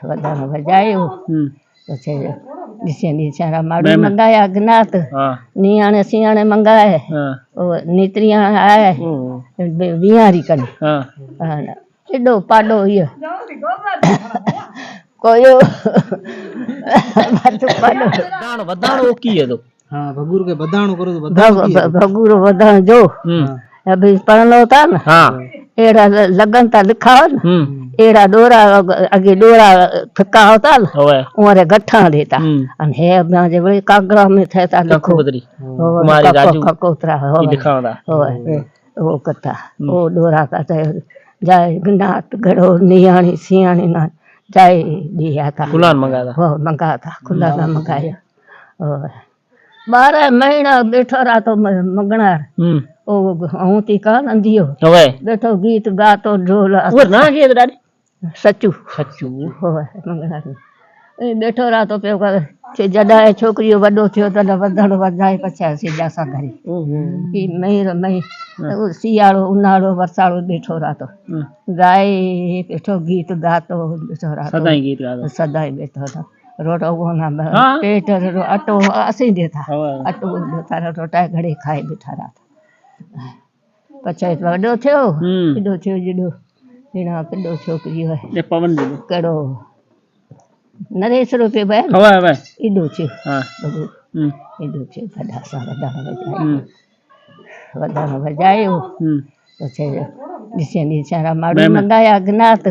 वधाणो वजायो પછી નીચે નીચારા માડું મંગાયા અજ્ઞાત નિયાણે સિયાણે મંગાય નીતરિયા આય વિહારી કને એડો પાડો ઈયો કોયો પાડો વધાણો કી હતો हाँ भगुर के बदाणो करो तो भगुर वधाण जो अभी पढ़लो था ना हाँ एड़ा लगन ता लिखा हो ना एड़ा डोरा अगे डोरा फिका होता ना उरे गठा देता अन हे अपना जे बड़ी कागड़ा में थे ता लिखो कुमारी राजू ककोतरा हो लिखावदा वो कथा वो डोरा का जाए गनात गड़ो नियाणी सियाणी ना जाए दिया था कुलान मंगाता हो मंगा था कुलान मंगाया 12 महीना बैठो रहा तो मंगणार ओ हूं थी का नंदियो बैठो गीत गातो ढोल वो ना गीत डाडी सचू हो मंगणार बैठो रहा तो पे के जडाए छोकरियो वडो थियो त वधण वधाए पछा सीधा सा घरे की मई सियाळो उनाळो वरसाळो बैठो रहा तो गाए बैठो गीत गातो बैठो रहा सदाई बैठो था रोटो ना पेट रो अटो असी देता अटो देता रोटा घड़े खाए बैठा रहा था पछा वडो थियो किडो थियो जडो हिना किडो छोकरी है पवन कड़ो नरेश रुपए बे इडो थियो हां इडो थियो बड़ा सा वधाणो वजायो પછી નીચે નીચારા માડું મંગાયા અજ્ઞાત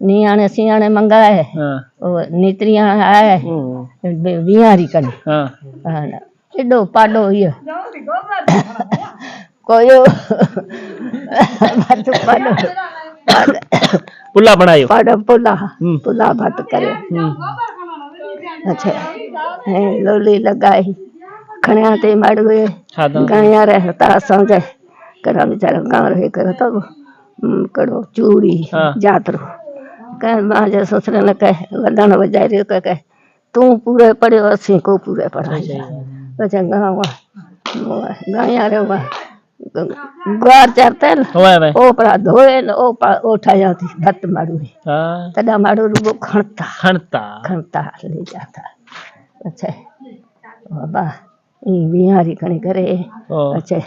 નિયાણે સિયાણે મંગાય નીતરિયા આય વિહારી કને એડો પાડો ઈયો કોયો પાડો पुला बनायो पाड़ो पुला भात करे अच्छा लोली लगाई खणिया ते माड़वे गाया रहता समझे करा बेचारा गांव रहे करे तो कड़ो चूड़ी जातरो कह माजे ससुर ने कह वधाणो वजाई रे कह तू पूरे पढ़ियो असी को पूरे पढ़ाई अच्छा गांव गाया रे ग्वार चरते ओ परा धोए न ओ ठाया थी भत मारू तदा मारू रुगो खणता ले जाता अच्छा बाबा ई बिहारी कने करे अच्छा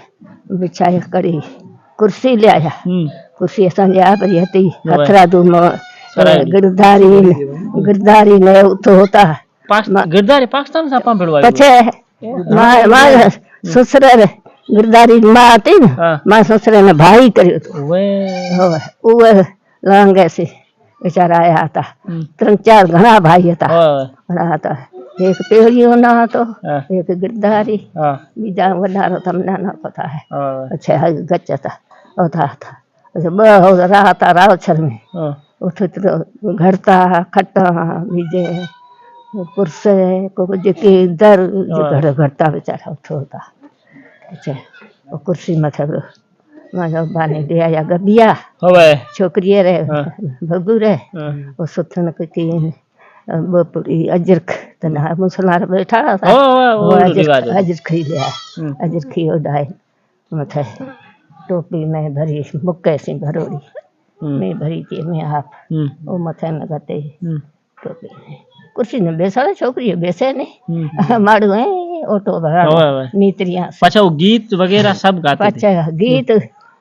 बिछाए कड़ी कुर्सी ले आया कुर्सी असांजे आप हती खतरा दूम गिरधारी ने उतो होता गिरधारी पाकिस्तान सा पां भेड़वा पछे मां ससुर गिरधारी मां थी न मां ससुर ने भाई करियो तो उवे लांगे से बेचारा आया था 3-4 घणा भाई था एक पेड़ियो ना तो एक गिरधारी बीजा वडारो तमना ना पता है अच्छा गच था था अच्छा ब रहा था रावछर में उठो घरता खट्टा बीजे कुर्से को जेके दर घर घरता बेचारा उठो था अच्छा वो कुर्सी मथे मां बाने दे आया गबिया छोकरी रे भगु रे वो सुथन की बपुरी अजरख तना मुसलार बैठा था अजरख खी लिया अजरख उड़ाए मथे टोपी में भरी मुक्के से भरोड़ी में भरी के में आप वो मथे न गते टोपी कुर्सी ने बेसा छोकरी बेसे ने माड़ू है ऑटो भरा नीतरिया पछा वो गीत वगैरह सब गाते पछा गीत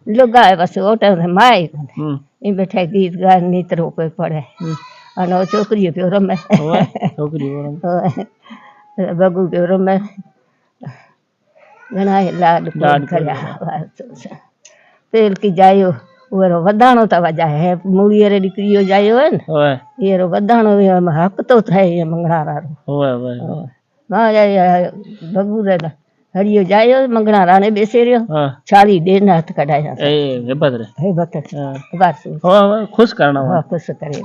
लुगाए बस ऑटो में माई ई बैठे गीत गा नीतरो पे पड़े अनो छोकरी पे रमे छोकरी बगु पे रमे घणा लाड करया तेल की जायो ओरो वधाणो त वजाए है मूड़ी रे डिक्रियो जायो है न येरो वधाणो हक तो थाए मंगणारा रो मां बगु रे हरियो जायो मंगणारा ने बेसे रियो छाली देन हाथ कढाया ए हेबत बस खुश करना खुश करे